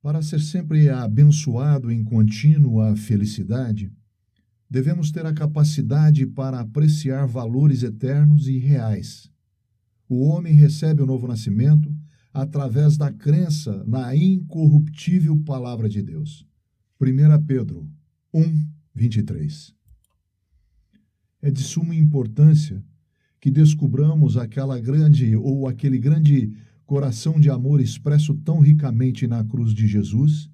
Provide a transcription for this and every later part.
Para ser sempre abençoado em contínua felicidade, devemos ter a capacidade para apreciar valores eternos e reais. O homem recebe o novo nascimento através da crença na incorruptível palavra de Deus. 1 Pedro 1, 23. É de suma importância que descubramos aquele grande coração de amor expresso tão ricamente na cruz de Jesus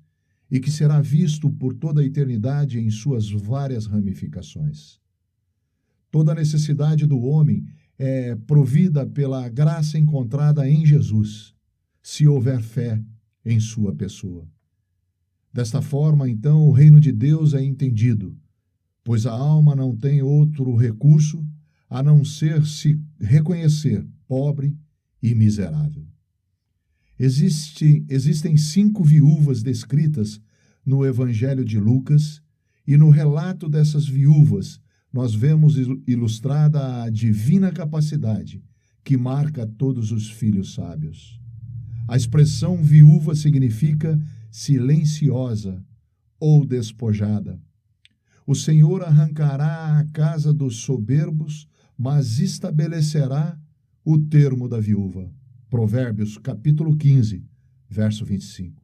e que será visto por toda a eternidade em suas várias ramificações. Toda a necessidade do homem é provida pela graça encontrada em Jesus, se houver fé em sua pessoa. Desta forma, então, o reino de Deus é entendido, pois a alma não tem outro recurso a não ser se reconhecer pobre e miserável. Existem 5 viúvas descritas no Evangelho de Lucas, e no relato dessas viúvas nós vemos ilustrada a divina capacidade que marca todos os filhos sábios. A expressão viúva significa silenciosa ou despojada. O Senhor arrancará a casa dos soberbos, mas estabelecerá o termo da viúva. Provérbios, capítulo 15, verso 25.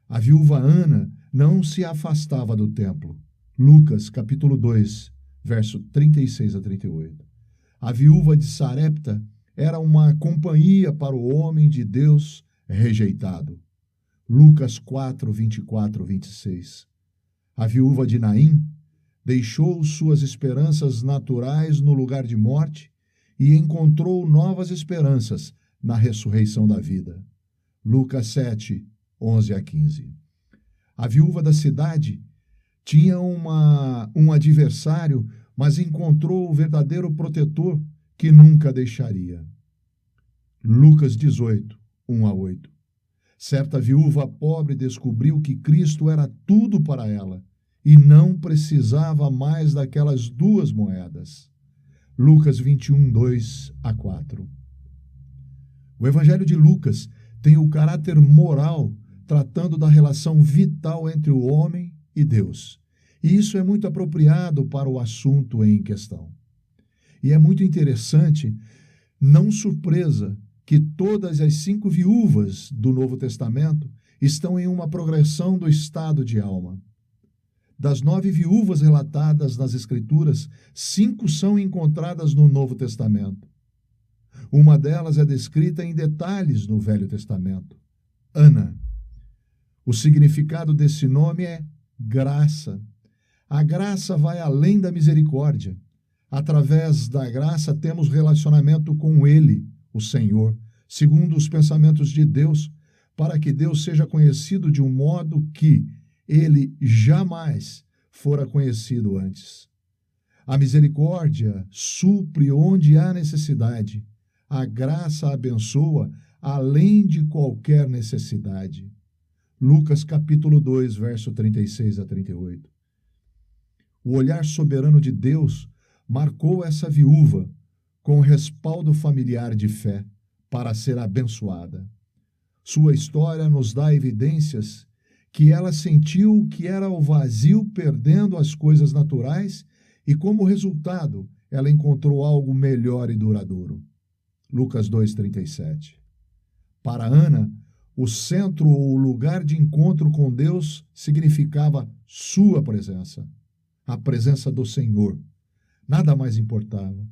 A viúva Ana não se afastava do templo. Lucas, capítulo 2, verso 36 a 38. A viúva de Sarepta era uma companhia para o homem de Deus rejeitado. Lucas 4, 24, 26. A viúva de Naim deixou suas esperanças naturais no lugar de morte e encontrou novas esperanças na ressurreição da vida. Lucas 7, 11 a 15. A viúva da cidade tinha um adversário, mas encontrou o verdadeiro protetor que nunca deixaria. Lucas 18, 1 a 8. Certa viúva pobre descobriu que Cristo era tudo para ela e não precisava mais daquelas 2 moedas. Lucas 21, 2 a 4. O Evangelho de Lucas tem o caráter moral, tratando da relação vital entre o homem e Deus. E isso é muito apropriado para o assunto em questão. E é muito interessante, não surpresa, que todas as 5 viúvas do Novo Testamento estão em uma progressão do estado de alma. Das 9 viúvas relatadas nas Escrituras, 5 são encontradas no Novo Testamento. Uma delas é descrita em detalhes no Velho Testamento, Ana. O significado desse nome é graça. A graça vai além da misericórdia. Através da graça temos relacionamento com Ele, o Senhor, segundo os pensamentos de Deus, para que Deus seja conhecido de um modo que Ele jamais fora conhecido antes. A misericórdia supre onde há necessidade. A graça abençoa além de qualquer necessidade. Lucas capítulo 2, verso 36 a 38. O olhar soberano de Deus marcou essa viúva com respaldo familiar de fé para ser abençoada. Sua história nos dá evidências que ela sentiu que era o vazio perdendo as coisas naturais e, como resultado, ela encontrou algo melhor e duradouro. Lucas 2:37. Para Ana, o centro ou o lugar de encontro com Deus significava sua presença, a presença do Senhor. Nada mais importava.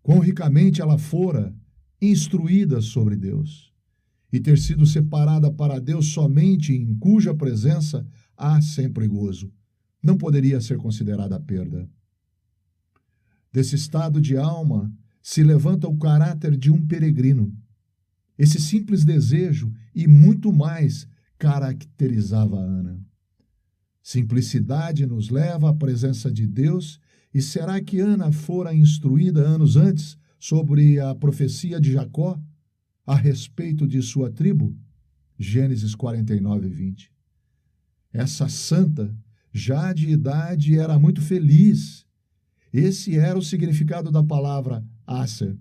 Quão ricamente ela fora instruída sobre Deus, e ter sido separada para Deus somente em cuja presença há sempre gozo, não poderia ser considerada perda. Desse estado de alma se levanta o caráter de um peregrino. Esse simples desejo e muito mais caracterizava Ana. Simplicidade nos leva à presença de Deus E será que Ana fora instruída anos antes sobre a profecia de Jacó a respeito de sua tribo? Gênesis 49, 20. Essa santa, já de idade, era muito feliz. Esse era o significado da palavra Aser.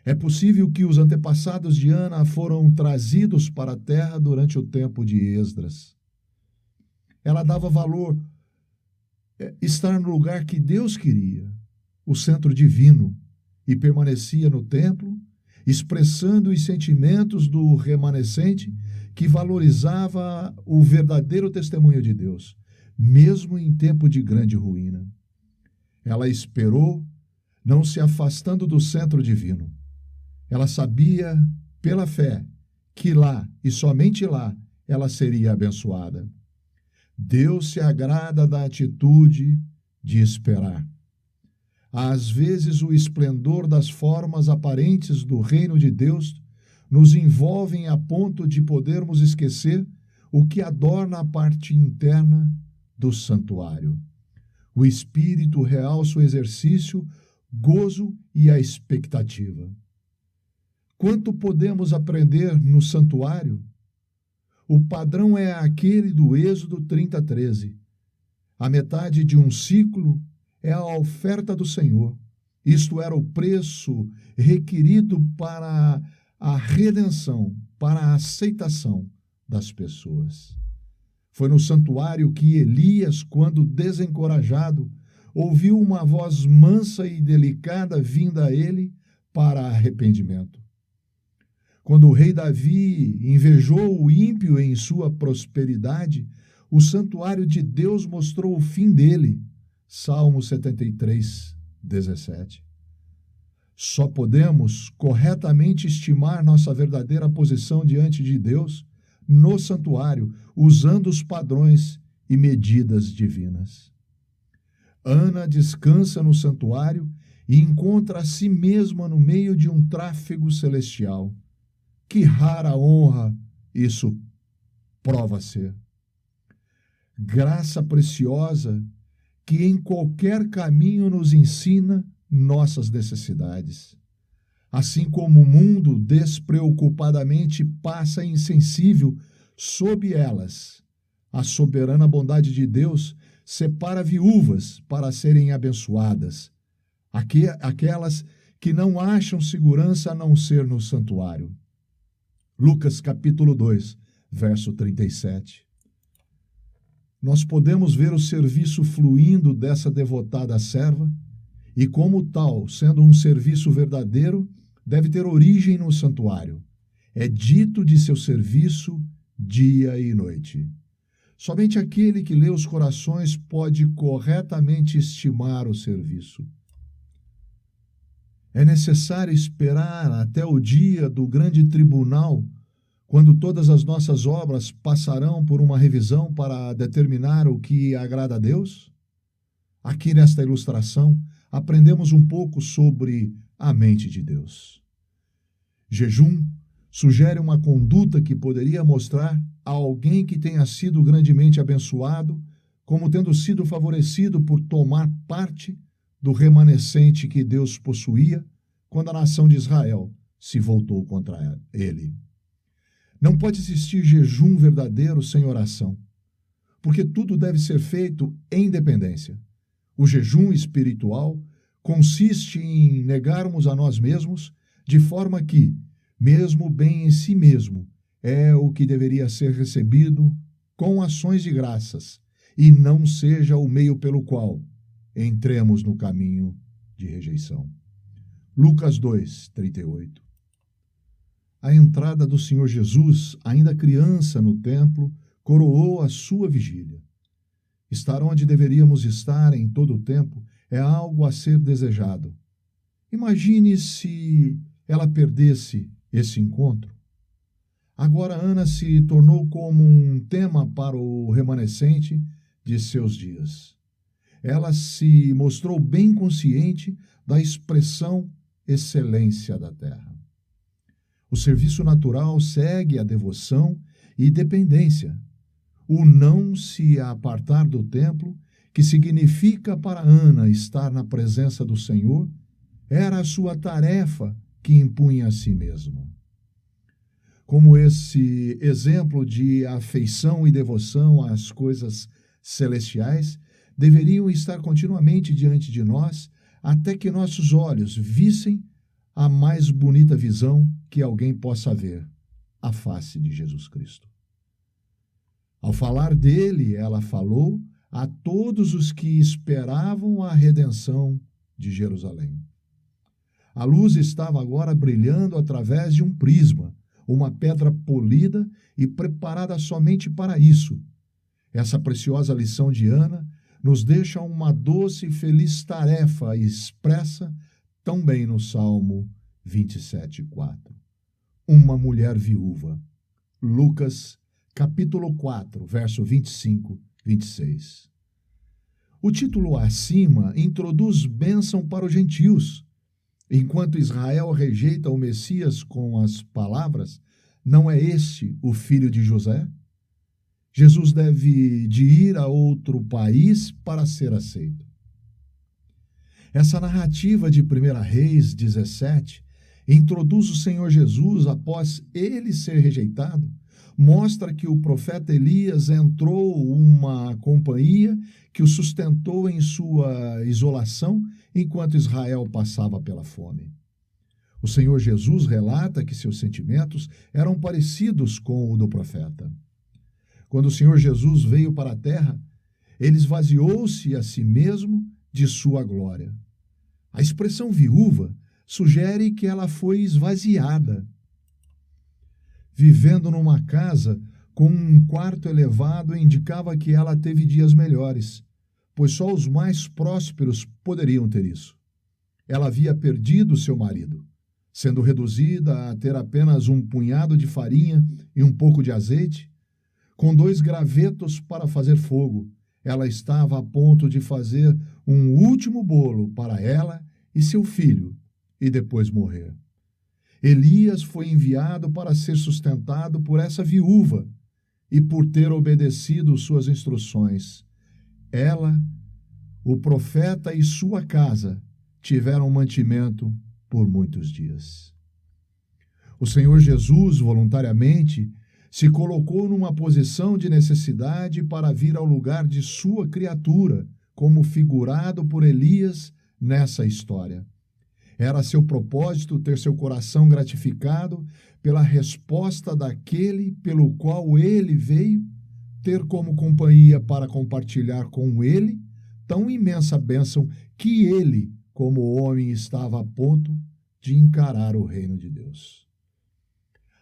É possível que os antepassados de Ana foram trazidos para a terra durante o tempo de Esdras. Ela dava valor estar no lugar que Deus queria, o centro divino, e permanecia no templo, expressando os sentimentos do remanescente que valorizava o verdadeiro testemunho de Deus, mesmo em tempo de grande ruína. Ela esperou, não se afastando do centro divino. Ela sabia, pela fé, que lá, e somente lá, ela seria abençoada. Deus se agrada da atitude de esperar. Às vezes, o esplendor das formas aparentes do reino de Deus nos envolvem a ponto de podermos esquecer o que adorna a parte interna do santuário. O espírito realça o exercício, gozo e a expectativa. Quanto podemos aprender no santuário? O padrão é aquele do Êxodo 30:13. A metade de um ciclo é a oferta do Senhor. Isto era o preço requerido para a redenção, para a aceitação das pessoas. Foi no santuário que Elias, quando desencorajado, ouviu uma voz mansa e delicada vinda a ele para arrependimento. Quando o rei Davi invejou o ímpio em sua prosperidade, o santuário de Deus mostrou o fim dele. Salmo 73, 17. Só podemos corretamente estimar nossa verdadeira posição diante de Deus no santuário, usando os padrões e medidas divinas. Ana descansa no santuário e encontra a si mesma no meio de um tráfego celestial. Que rara honra isso prova ser. Graça preciosa que em qualquer caminho nos ensina nossas necessidades. Assim como o mundo despreocupadamente passa insensível sob elas, a soberana bondade de Deus separa viúvas para serem abençoadas, aquelas que não acham segurança a não ser no santuário. Lucas capítulo 2, verso 37. Nós podemos ver o serviço fluindo dessa devotada serva e, como tal, sendo um serviço verdadeiro, deve ter origem no santuário. É dito de seu serviço dia e noite. Somente aquele que lê os corações pode corretamente estimar o serviço. É necessário esperar até o dia do grande tribunal, quando todas as nossas obras passarão por uma revisão para determinar o que agrada a Deus? Aqui nesta ilustração, aprendemos um pouco sobre a mente de Deus. Jejum sugere uma conduta que poderia mostrar a alguém que tenha sido grandemente abençoado como tendo sido favorecido por tomar parte do remanescente que Deus possuía quando a nação de Israel se voltou contra ele. Não pode existir jejum verdadeiro sem oração, porque tudo deve ser feito em dependência. O jejum espiritual consiste em negarmos a nós mesmos, de forma que, mesmo o bem em si mesmo, é o que deveria ser recebido com ações de graças, e não seja o meio pelo qual entremos no caminho de rejeição. Lucas 2, 38. A entrada do Senhor Jesus, ainda criança no templo, coroou a sua vigília. Estar onde deveríamos estar em todo o tempo é algo a ser desejado. Imagine se ela perdesse esse encontro. Agora Ana se tornou como um tema para o remanescente de seus dias. Ela se mostrou bem consciente da expressão excelência da terra. O serviço natural segue a devoção e dependência. O não se apartar do templo que significa para Ana estar na presença do Senhor, era a sua tarefa que impunha a si mesma. Como esse exemplo de afeição e devoção às coisas celestiais deveriam estar continuamente diante de nós, até que nossos olhos vissem a mais bonita visão que alguém possa ver, a face de Jesus Cristo. Ao falar dele, ela falou a todos os que esperavam a redenção de Jerusalém. A luz estava agora brilhando através de um prisma, uma pedra polida e preparada somente para isso. Essa preciosa lição de Ana nos deixa uma doce e feliz tarefa expressa tão bem no Salmo 27:4. Uma mulher viúva. Lucas, capítulo 4, verso 25, 26. O título acima introduz bênção para os gentios. Enquanto Israel rejeita o Messias com as palavras, não é este o filho de José? Jesus deve de ir a outro país para ser aceito. Essa narrativa de 1 Reis 17 introduz o Senhor Jesus após ele ser rejeitado, mostra que o profeta Elias entrou uma companhia que o sustentou em sua isolação enquanto Israel passava pela fome. O Senhor Jesus relata que seus sentimentos eram parecidos com o do profeta. Quando o Senhor Jesus veio para a terra, ele esvaziou-se a si mesmo de sua glória. A expressão viúva sugere que ela foi esvaziada. Vivendo numa casa com um quarto elevado indicava que ela teve dias melhores, pois só os mais prósperos poderiam ter isso. Ela havia perdido seu marido, sendo reduzida a ter apenas um punhado de farinha e um pouco de azeite. Com 2 gravetos para fazer fogo, ela estava a ponto de fazer um último bolo para ela e seu filho, e depois morrer. Elias foi enviado para ser sustentado por essa viúva e por ter obedecido suas instruções. Ela, o profeta e sua casa tiveram mantimento por muitos dias. O Senhor Jesus, voluntariamente, se colocou numa posição de necessidade para vir ao lugar de sua criatura, como figurado por Elias nessa história. Era seu propósito ter seu coração gratificado pela resposta daquele pelo qual ele veio, ter como companhia para compartilhar com ele tão imensa bênção que ele, como homem, estava a ponto de encarar o reino de Deus.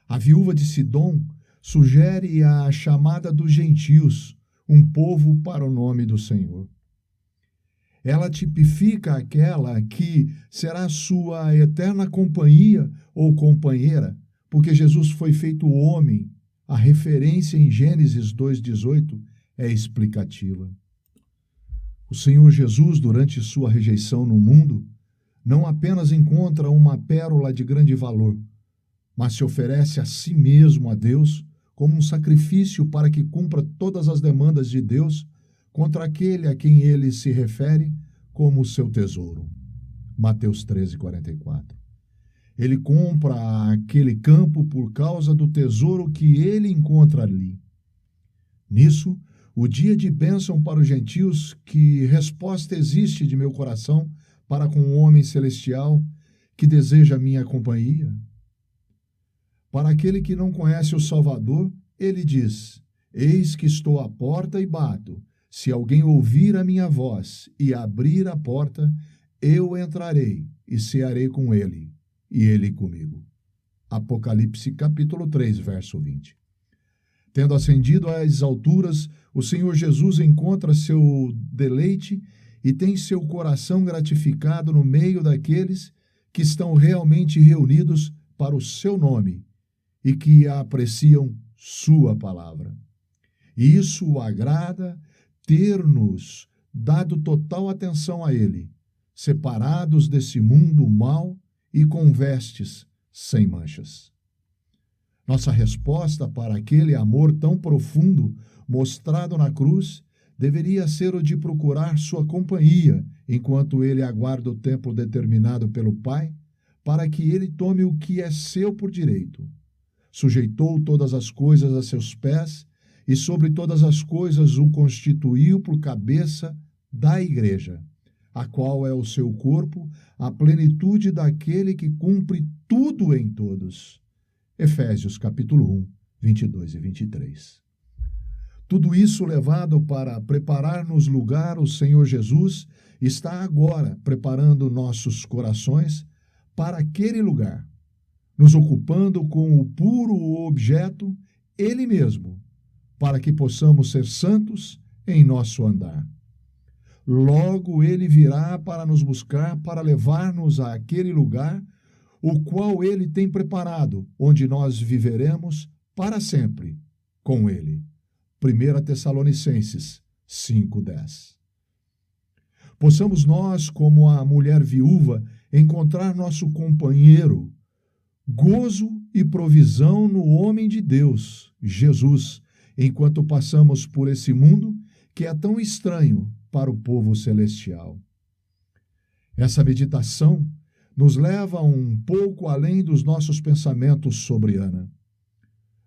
A viúva de Sidom sugere a chamada dos gentios, um povo para o nome do Senhor. Ela tipifica aquela que será sua eterna companhia ou companheira, porque Jesus foi feito homem. A referência em Gênesis 2:18 é explicativa. O Senhor Jesus, durante sua rejeição no mundo, não apenas encontra uma pérola de grande valor, mas se oferece a si mesmo a Deus como um sacrifício para que cumpra todas as demandas de Deus contra aquele a quem ele se refere como seu tesouro. Mateus 13:44. Ele compra aquele campo por causa do tesouro que ele encontra ali. Nisso, o dia de bênção para os gentios, que resposta existe de meu coração para com o homem celestial que deseja a minha companhia? Para aquele que não conhece o Salvador, ele diz: Eis que estou à porta e bato. Se alguém ouvir a minha voz e abrir a porta, eu entrarei e cearei com ele, e ele comigo. Apocalipse capítulo 3, verso 20. Tendo ascendido às alturas, o Senhor Jesus encontra seu deleite e tem seu coração gratificado no meio daqueles que estão realmente reunidos para o seu nome e que apreciam sua palavra. E isso o agrada, ter-nos dado total atenção a ele, separados desse mundo mau e com vestes sem manchas. Nossa resposta para aquele amor tão profundo mostrado na cruz deveria ser o de procurar sua companhia, enquanto ele aguarda o tempo determinado pelo Pai, para que ele tome o que é seu por direito. Sujeitou todas as coisas a seus pés, e sobre todas as coisas o constituiu por cabeça da Igreja, a qual é o seu corpo, a plenitude daquele que cumpre tudo em todos. Efésios capítulo 1, 22 e 23. Tudo isso levado para preparar-nos lugar, o Senhor Jesus está agora preparando nossos corações para aquele lugar, nos ocupando com o puro objeto, Ele mesmo, para que possamos ser santos em nosso andar. Logo Ele virá para nos buscar, para levar-nos àquele lugar, o qual Ele tem preparado, onde nós viveremos para sempre com Ele. 1 Tessalonicenses 5:10. Possamos nós, como a mulher viúva, encontrar nosso companheiro, gozo e provisão no homem de Deus, Jesus, enquanto passamos por esse mundo que é tão estranho para o povo celestial. Essa meditação nos leva um pouco além dos nossos pensamentos sobre Ana.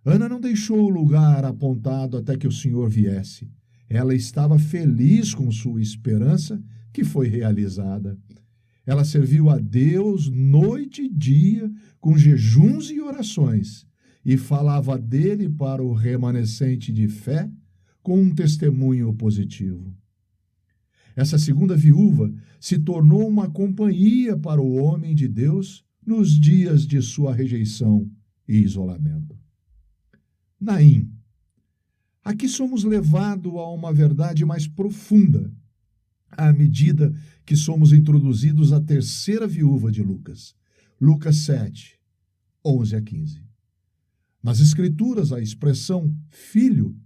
Ana não deixou o lugar apontado até que o Senhor viesse. Ela estava feliz com sua esperança, que foi realizada. Ela serviu a Deus noite e dia, com jejuns e orações, e falava dele para o remanescente de fé com um testemunho positivo. Essa segunda viúva se tornou uma companhia para o homem de Deus nos dias de sua rejeição e isolamento. Naim. Aqui somos levados a uma verdade mais profunda, à medida que somos introduzidos à terceira viúva de Lucas. Lucas 7, 11 a 15. Nas Escrituras, a expressão filho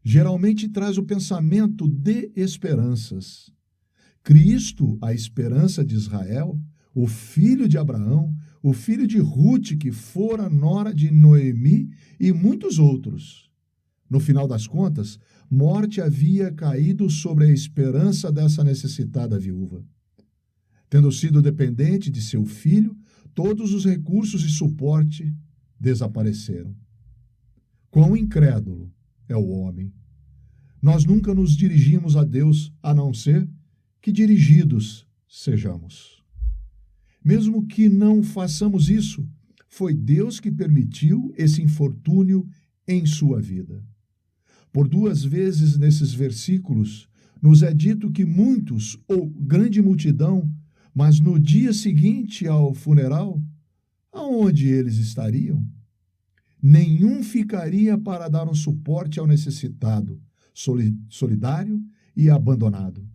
geralmente traz o pensamento de esperanças. Cristo, a esperança de Israel, o filho de Abraão, o filho de Rute, que fora nora de Noemi, e muitos outros. No final das contas, morte havia caído sobre a esperança dessa necessitada viúva. Tendo sido dependente de seu filho, todos os recursos e suporte desapareceram. Quão incrédulo é o homem! Nós nunca nos dirigimos a Deus, a não ser que dirigidos sejamos. Mesmo que não façamos isso, foi Deus que permitiu esse infortúnio em sua vida. Por 2 vezes nesses versículos, nos é dito que muitos, ou grande multidão, mas no dia seguinte ao funeral, aonde eles estariam? Nenhum ficaria para dar um suporte ao necessitado, solidário e abandonado.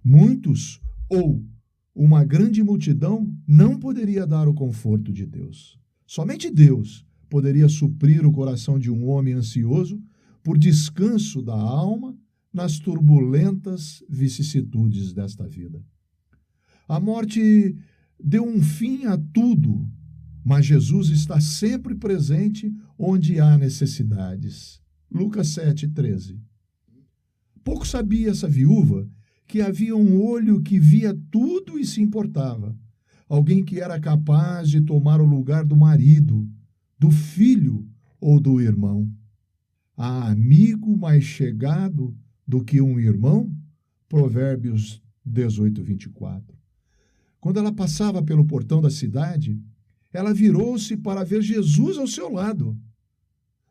Muitos, ou uma grande multidão, não poderia dar o conforto de Deus. Somente Deus poderia suprir o coração de um homem ansioso por descanso da alma nas turbulentas vicissitudes desta vida. A morte deu um fim a tudo, mas Jesus está sempre presente onde há necessidades. Lucas 7:13. Pouco sabia essa viúva que havia um olho que via tudo e se importava. Alguém que era capaz de tomar o lugar do marido, do filho ou do irmão. Há amigo mais chegado do que um irmão? Provérbios 18:24. Quando ela passava pelo portão da cidade, ela virou-se para ver Jesus ao seu lado.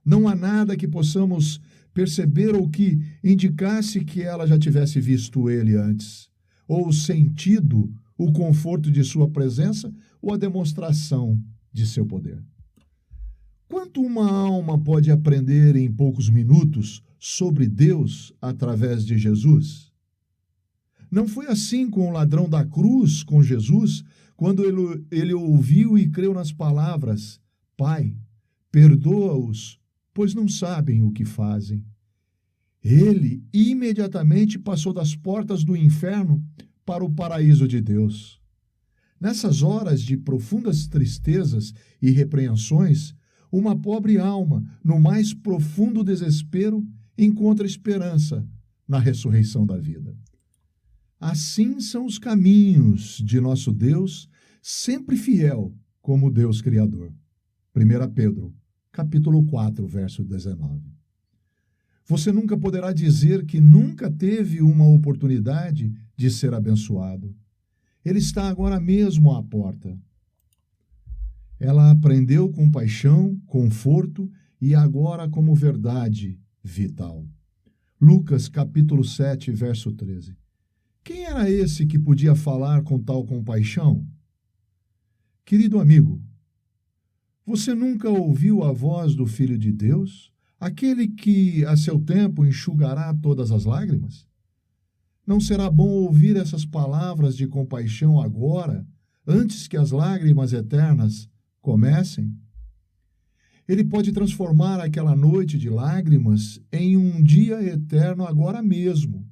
Não há nada que possamos perceber ou que indicasse que ela já tivesse visto ele antes, ou sentido o conforto de sua presença ou a demonstração de seu poder. Quanto uma alma pode aprender em poucos minutos sobre Deus através de Jesus? Não foi assim com o ladrão da cruz, com Jesus, quando ele ouviu e creu nas palavras: Pai, perdoa-os, pois não sabem o que fazem. Ele imediatamente passou das portas do inferno para o paraíso de Deus. Nessas horas de profundas tristezas e repreensões, uma pobre alma, no mais profundo desespero, encontra esperança na ressurreição da vida. Assim são os caminhos de nosso Deus, sempre fiel como Deus Criador. 1 Pedro, capítulo 4, verso 19. Você nunca poderá dizer que nunca teve uma oportunidade de ser abençoado. Ele está agora mesmo à porta. Ela aprendeu com paixão, conforto e agora como verdade vital. Lucas, capítulo 7, verso 13. Quem era esse que podia falar com tal compaixão? Querido amigo, você nunca ouviu a voz do Filho de Deus, aquele que a seu tempo enxugará todas as lágrimas? Não será bom ouvir essas palavras de compaixão agora, antes que as lágrimas eternas comecem? Ele pode transformar aquela noite de lágrimas em um dia eterno agora mesmo.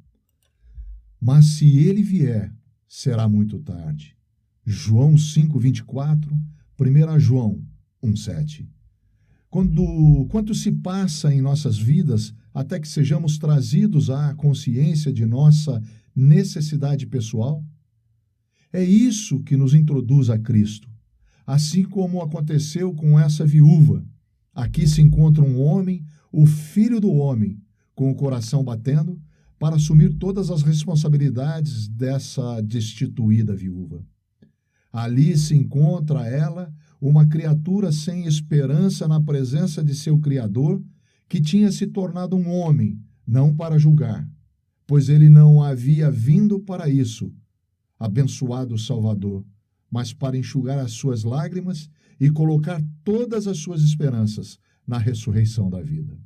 Mas se ele vier, será muito tarde. João 5:24, 1 João 1:7. Quanto se passa em nossas vidas até que sejamos trazidos à consciência de nossa necessidade pessoal? É isso que nos introduz a Cristo, assim como aconteceu com essa viúva. Aqui se encontra um homem, o Filho do Homem, com o coração batendo, para assumir todas as responsabilidades dessa destituída viúva. Ali se encontra ela, uma criatura sem esperança na presença de seu Criador, que tinha se tornado um homem, não para julgar, pois ele não havia vindo para isso, abençoado Salvador, mas para enxugar as suas lágrimas e colocar todas as suas esperanças na ressurreição da vida.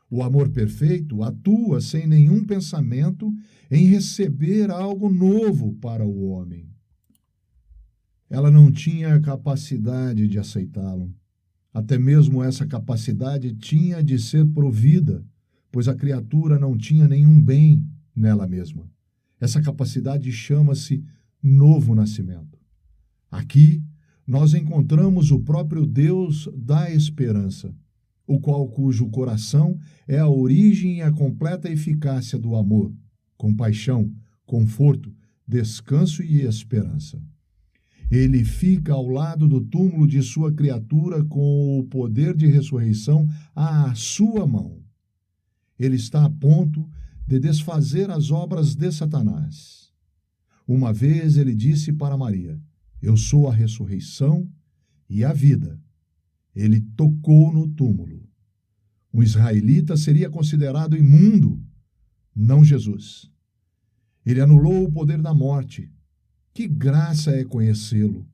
O amor perfeito atua sem nenhum pensamento em receber algo novo para o homem. Ela não tinha capacidade de aceitá-lo. Até mesmo essa capacidade tinha de ser provida, pois a criatura não tinha nenhum bem nela mesma. Essa capacidade chama-se novo nascimento. Aqui, nós encontramos o próprio Deus da esperança, cujo coração é a origem e a completa eficácia do amor, compaixão, conforto, descanso e esperança. Ele fica ao lado do túmulo de sua criatura com o poder de ressurreição à sua mão. Ele está a ponto de desfazer as obras de Satanás. Uma vez ele disse para Maria: "Eu sou a ressurreição e a vida." Ele tocou no túmulo. Um israelita seria considerado imundo, não Jesus. Ele anulou o poder da morte. Que graça é conhecê-lo!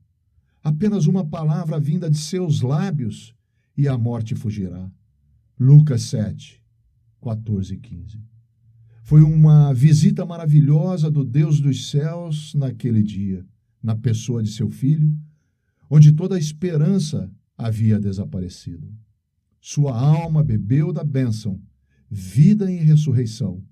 Apenas uma palavra vinda de seus lábios e a morte fugirá. Lucas 7, 14 e 15. Foi uma visita maravilhosa do Deus dos céus naquele dia, na pessoa de seu filho, onde toda a esperança havia desaparecido. Sua alma bebeu da bênção, vida e ressurreição.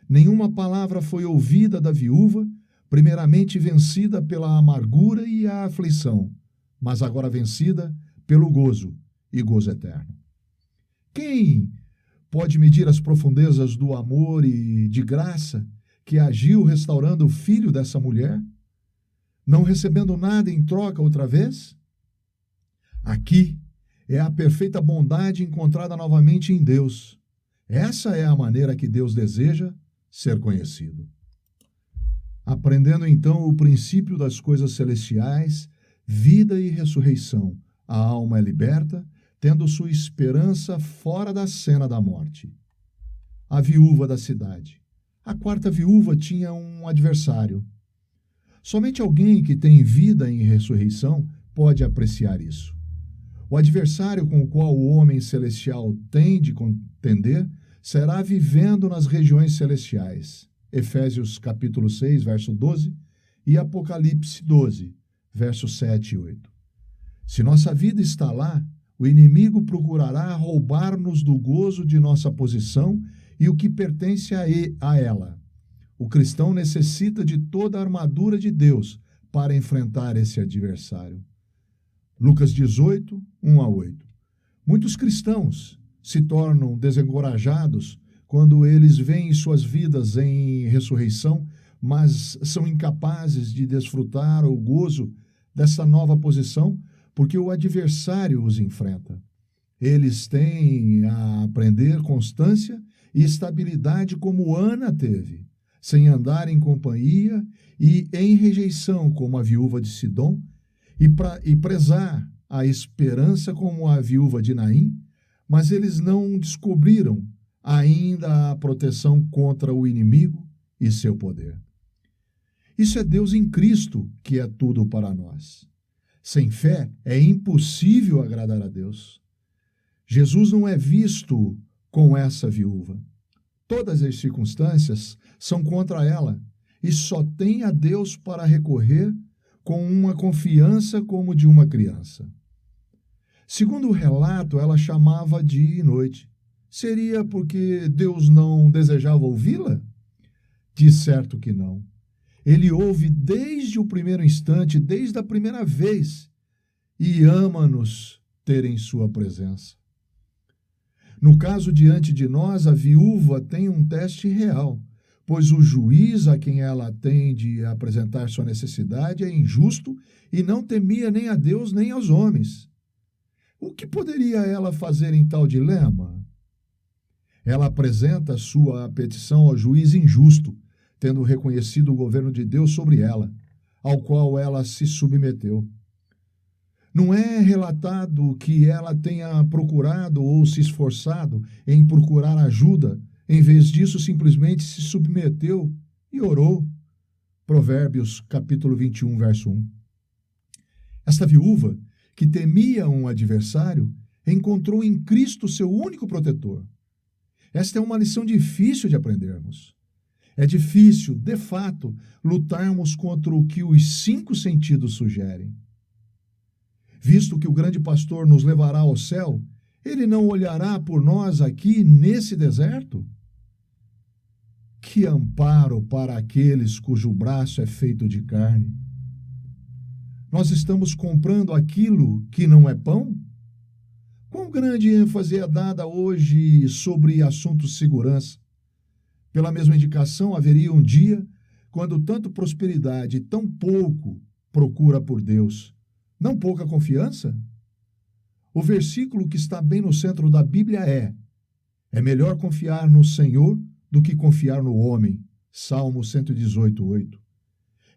Nenhuma palavra foi ouvida da viúva, primeiramente vencida pela amargura e a aflição, mas agora vencida pelo gozo e gozo eterno. Quem pode medir as profundezas do amor e de graça que agiu restaurando o filho dessa mulher, não recebendo nada em troca outra vez? Aqui é a perfeita bondade encontrada novamente em Deus. Essa é a maneira que Deus deseja ser conhecido. Aprendendo então o princípio das coisas celestiais, vida e ressurreição, a alma é liberta, tendo sua esperança fora da cena da morte. A viúva da cidade. A quarta viúva tinha um adversário. Somente alguém que tem vida em ressurreição pode apreciar isso. O adversário com o qual o homem celestial tem de contender será vivendo nas regiões celestiais. Efésios capítulo 6, verso 12 e Apocalipse 12, versos 7 e 8. Se nossa vida está lá, o inimigo procurará roubar-nos do gozo de nossa posição e o que pertence a ela. O cristão necessita de toda a armadura de Deus para enfrentar esse adversário. Lucas 18, 1 a 8. Muitos cristãos se tornam desencorajados quando eles veem suas vidas em ressurreição, mas são incapazes de desfrutar o gozo dessa nova posição, porque o adversário os enfrenta. Eles têm a aprender constância e estabilidade como Ana teve, sem andar em companhia e em rejeição como a viúva de Sidom, e prezar a esperança como a viúva de Naim, mas eles não descobriram ainda a proteção contra o inimigo e seu poder. Isso é Deus em Cristo, que é tudo para nós. Sem fé é impossível agradar a Deus. Jesus não é visto com essa viúva. Todas as circunstâncias são contra ela e só tem a Deus para recorrer com uma confiança como de uma criança. Segundo o relato, ela chamava dia e noite. Seria porque Deus não desejava ouvi-la? De certo que não. Ele ouve desde o primeiro instante, desde a primeira vez, e ama-nos ter em sua presença. No caso diante de nós, a viúva tem um teste real, pois o juiz a quem ela tem de apresentar sua necessidade é injusto e não temia nem a Deus nem aos homens. O que poderia ela fazer em tal dilema? Ela apresenta sua petição ao juiz injusto, tendo reconhecido o governo de Deus sobre ela, ao qual ela se submeteu. Não é relatado que ela tenha procurado ou se esforçado em procurar ajuda. Em vez disso, simplesmente se submeteu e orou. Provérbios, capítulo 21, verso 1. Esta viúva, que temia um adversário, encontrou em Cristo seu único protetor. Esta é uma lição difícil de aprendermos. É difícil, de fato, lutarmos contra o que os 5 sentidos sugerem. Visto que o grande pastor nos levará ao céu, ele não olhará por nós aqui nesse deserto? Que amparo para aqueles cujo braço é feito de carne. Nós estamos comprando aquilo que não é pão? Quão grande ênfase é dada hoje sobre assuntos de segurança? Pela mesma indicação, haveria um dia quando tanto prosperidade e tão pouco procura por Deus. Não pouca confiança? O versículo que está bem no centro da Bíblia é melhor confiar no Senhor do que confiar no homem. Salmo 118, 8.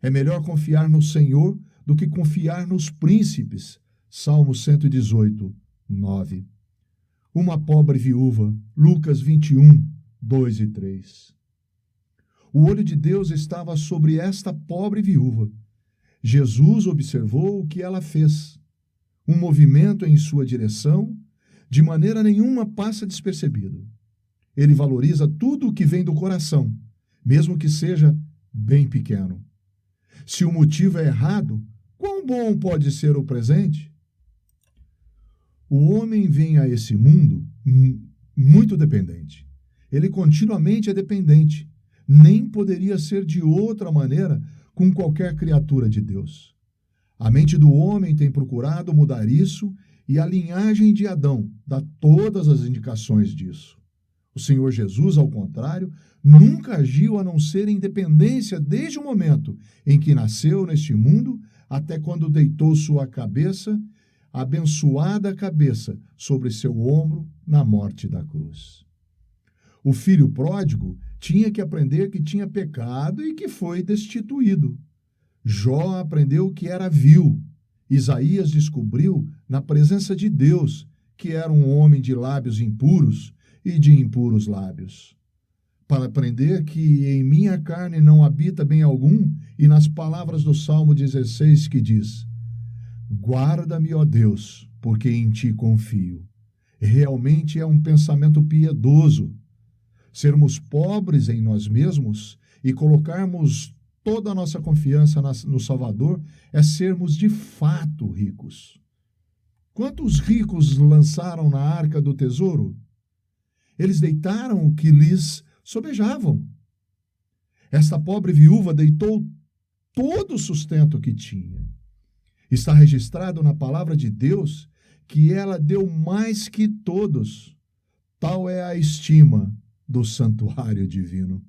É melhor confiar no Senhor do que confiar nos príncipes. Salmo 118, 9. Uma pobre viúva. Lucas 21, 2 e 3. O olho de Deus estava sobre esta pobre viúva. Jesus observou o que ela fez. Um movimento em sua direção, de maneira nenhuma passa despercebido. Ele valoriza tudo o que vem do coração, mesmo que seja bem pequeno. Se o motivo é errado, quão bom pode ser o presente? O homem vem a esse mundo muito dependente. Ele continuamente é dependente. Nem poderia ser de outra maneira com qualquer criatura de Deus. A mente do homem tem procurado mudar isso e a linhagem de Adão dá todas as indicações disso. O Senhor Jesus, ao contrário, nunca agiu a não ser em dependência desde o momento em que nasceu neste mundo até quando deitou sua cabeça, abençoada cabeça, sobre seu ombro na morte da cruz. O filho pródigo tinha que aprender que tinha pecado e que foi destituído. Jó aprendeu que era vil. Isaías descobriu, na presença de Deus, que era um homem de lábios impuros e de impuros lábios. Para aprender que em minha carne não habita bem algum, e nas palavras do Salmo 16 que diz: guarda-me, ó Deus, porque em ti confio. Realmente é um pensamento piedoso. Sermos pobres em nós mesmos e colocarmos toda a nossa confiança no Salvador é sermos de fato ricos. Quantos ricos lançaram na arca do tesouro? Eles deitaram o que lhes sobejavam. Esta pobre viúva deitou todo o sustento que tinha. Está registrado na palavra de Deus que ela deu mais que todos. Tal é a estima do santuário divino.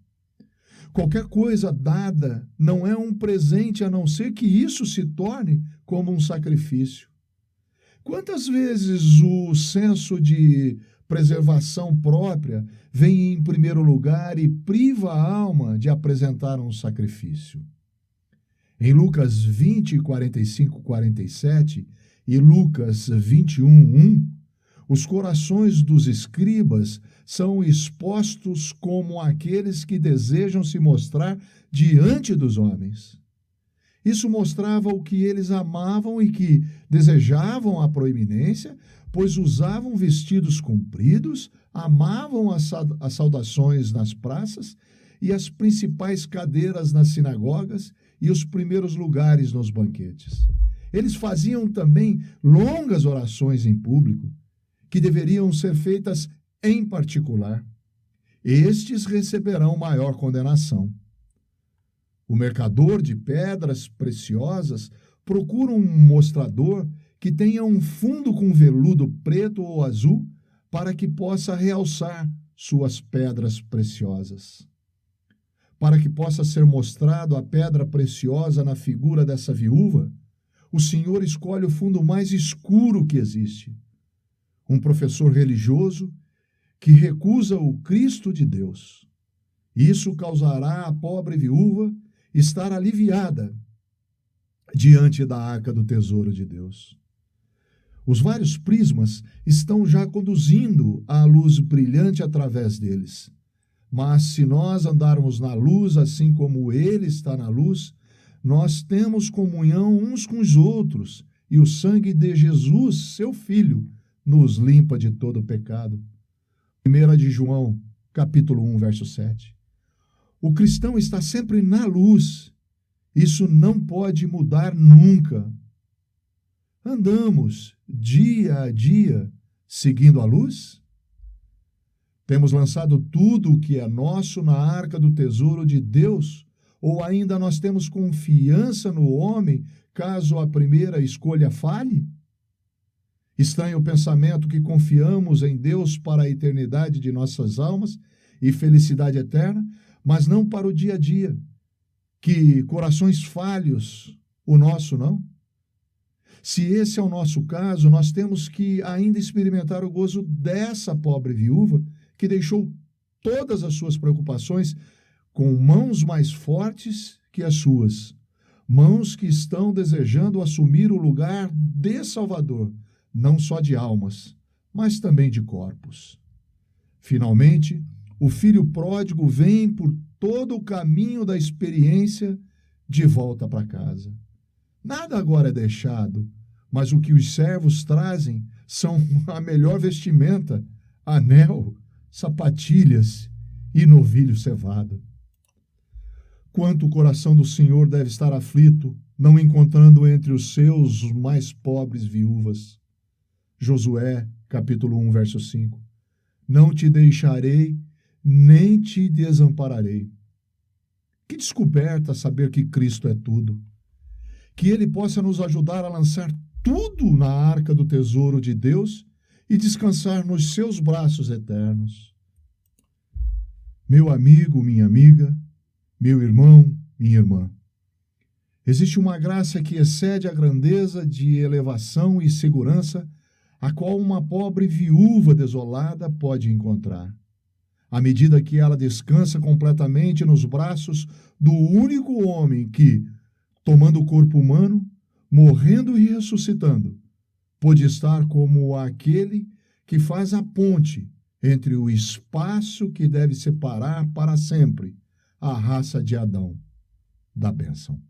Qualquer coisa dada não é um presente, a não ser que isso se torne como um sacrifício. Quantas vezes o senso de preservação própria vem em primeiro lugar e priva a alma de apresentar um sacrifício? Em Lucas 20, 45, 47 e Lucas 21, 1, os corações dos escribas são expostos como aqueles que desejam se mostrar diante dos homens. Isso mostrava o que eles amavam e que desejavam a proeminência, pois usavam vestidos compridos, amavam as saudações nas praças e as principais cadeiras nas sinagogas e os primeiros lugares nos banquetes. Eles faziam também longas orações em público, que deveriam ser feitas em particular. Estes receberão maior condenação. O mercador de pedras preciosas procura um mostrador que tenha um fundo com veludo preto ou azul para que possa realçar suas pedras preciosas. Para que possa ser mostrado a pedra preciosa na figura dessa viúva, o Senhor escolhe o fundo mais escuro que existe. Um professor religioso que recusa o Cristo de Deus. Isso causará à pobre viúva estar aliviada diante da arca do tesouro de Deus. Os vários prismas estão já conduzindo a luz brilhante através deles. Mas se nós andarmos na luz, assim como Ele está na luz, nós temos comunhão uns com os outros, e o sangue de Jesus, seu Filho, nos limpa de todo pecado. 1 de João, capítulo 1, verso 7. O cristão está sempre na luz. Isso não pode mudar nunca. Andamos dia a dia seguindo a luz? Temos lançado tudo o que é nosso na arca do tesouro de Deus? Ou ainda nós temos confiança no homem, caso a primeira escolha falhe? Estranho o pensamento que confiamos em Deus para a eternidade de nossas almas e felicidade eterna, mas não para o dia a dia. Que corações falhos, o nosso não? Se esse é o nosso caso, nós temos que ainda experimentar o gozo dessa pobre viúva que deixou todas as suas preocupações com mãos mais fortes que as suas. Mãos que estão desejando assumir o lugar de Salvador, não só de almas, mas também de corpos. Finalmente, o filho pródigo vem por todo o caminho da experiência de volta para casa. Nada agora é deixado, mas o que os servos trazem são a melhor vestimenta, anel, sapatilhas e novilho cevado. Quanto o coração do Senhor deve estar aflito, não encontrando entre os seus mais pobres viúvas. Josué, capítulo 1, verso 5. Não te deixarei, nem te desampararei. Que descoberta saber que Cristo é tudo. Que Ele possa nos ajudar a lançar tudo na arca do tesouro de Deus e descansar nos seus braços eternos. Meu amigo, minha amiga, meu irmão, minha irmã, existe uma graça que excede a grandeza de elevação e segurança a qual uma pobre viúva desolada pode encontrar. À medida que ela descansa completamente nos braços do único homem que, tomando o corpo humano, morrendo e ressuscitando, pôde estar como aquele que faz a ponte entre o espaço que deve separar para sempre a raça de Adão da bênção.